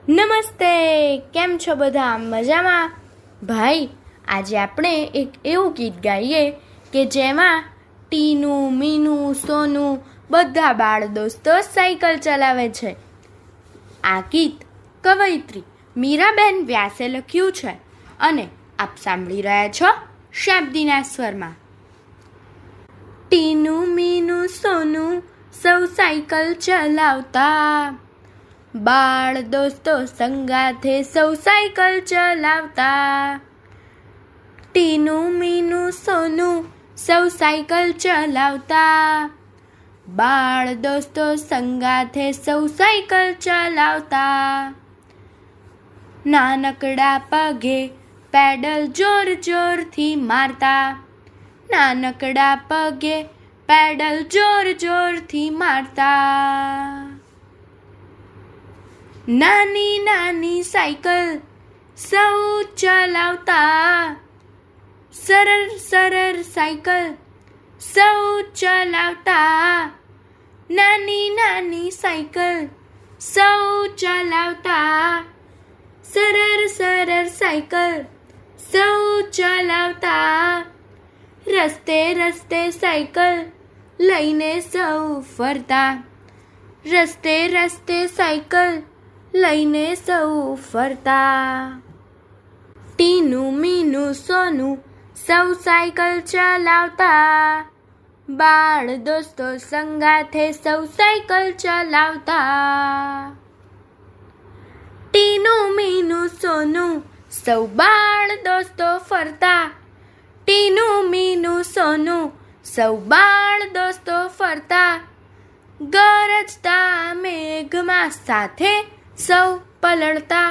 નમસ્તે, કેમ છો બધા? મજામાં? ભાઈ, આજે આપણે એક એવું ગીત ગાઈએ કે જેમાં ટીનું, મીનું, સોનું બધા બાળ દોસ્તો સાયકલ ચલાવે છે. આ ગીત કવયિત્રી મીરાબેન વ્યાસે લખ્યું છે અને આપ સાંભળી રહ્યા છો શાબ્દીના સ્વરમાં. ટીનું, મીનું, સોનું સૌ સાયકલ ચલાવતા, બાળ દોસ્તો સંગાથે સૌ સાયકલ ચલાવતા. ટીનું, મીનું, સોનું સૌ સાયકલ ચલાવતા, બાળ દોસ્તો સંગાથે સૌ સાયકલ ચલાવતા. નાનકડા પગે પેડલ જોર જોરથી મારતા, નાનકડા પગે પેડલ જોર જોરથી મારતા. નાની નાની સાયકલ સૌ ચલાવતા, સરળ સરળ સાયકલ સૌ ચલાવતા. નાની નાની સાયકલ સૌ ચલાવતા, સરળ સરળ સાયકલ સૌ ચલાવતા. રસ્તે રસ્તે સાયકલ લઈને સૌ ફરતા, રસ્તે રસ્તે સાયકલ લઈને સૌ ફરતા. ટીનું, મીનું, સોનું સૌ સાયકલ ચલાવતા, બાળ દોસ્તો સંગાથે સૌ સાયકલ ચલાવતા. ટીનું, મીનું, સોનું સૌ બાળ દોસ્તો ફરતા, ટીનું, મીનું, સોનું સૌ બાળ દોસ્તો ફરતા. ગરજતા મેઘમાં સાથે સૌ પલળતા,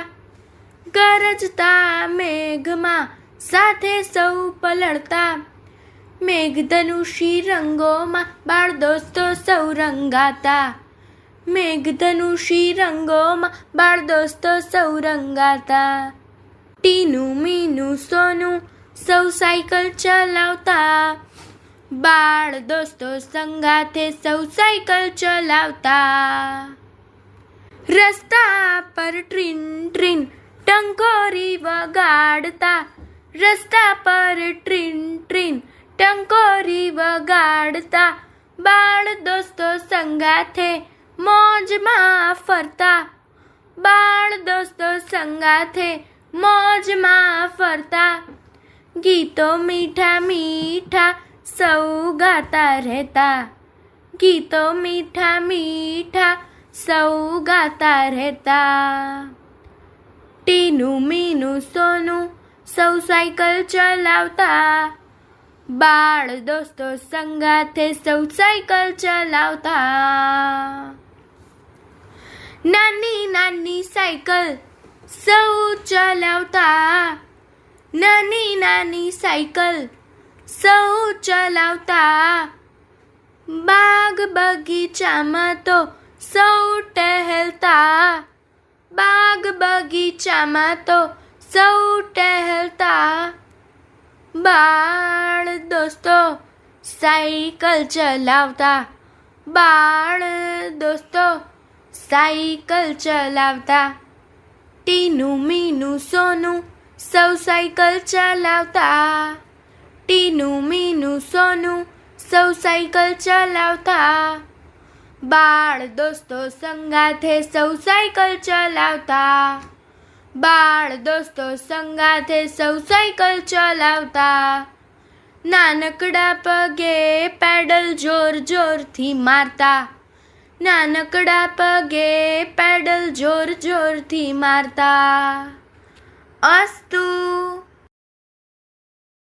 ગરજતા મેઘમાં સાથે સૌ પલળતા. મેઘધનુષી રંગોમાં બાળ દોસ્તો સૌ રંગાતા, મેઘધનુષી રંગોમાં બાળ દોસ્તો સૌ રંગાતા. ટીનું, મીનું, સોનું સૌ સાયકલ ચલાવતા, બાળ દોસ્તો સંગાથે સૌ સાયકલ ચલાવતા. રસ્તા પર ટ્રીન ટ્રીન ટંકોરી વગાડતા, રસ્તા પર ટ્રીન ટ્રીન ટંકોરી વગાડતા. બાળ દોસ્તો સંગાથે મોજમાં ફરતા, બાળ દોસ્તો સંગાથે મોજમાં ફરતા. ગીતો મીઠા મીઠા સૌ ગાતા રહેતા, ગીતો મીઠા મીઠા સૌ ગાતા રહેતા. ટીનું, મીનું, સોનું સૌ સાયકલ ચલાવતા, બાળ દોસ્તો સંગાથે સૌ સાયકલ ચલાવતા. નાની નાની સાયકલ સૌ ચલાવતા, નાની નાની સાયકલ સૌ ચલાવતા. બાગ બગીચામાં તો સૌ ટહેલતા, બાગ બગીચામાં તો સૌ ટહેલતા. બાળ દોસ્તો સાયકલ ચલાવતા, બાળ દોસ્તો સાયકલ ચલાવતા. ટીનું, મીનું, સોનું સૌ સાયકલ ચલાવતા, ટીનું, મીનું, સોનું સૌ સાયકલ ચલાવતા. બાળ દોસ્તો સંગાથે સૌ સાયકલ ચલાવતા, બાળ દોસ્તો સંગાથે સૌ સાયકલ ચલાવતા. નાનકડા પગે પેડલ જોર જોરથી મારતા, નાનકડા પગે પેડલ જોર જોરથી મારતા. અસ્તુ.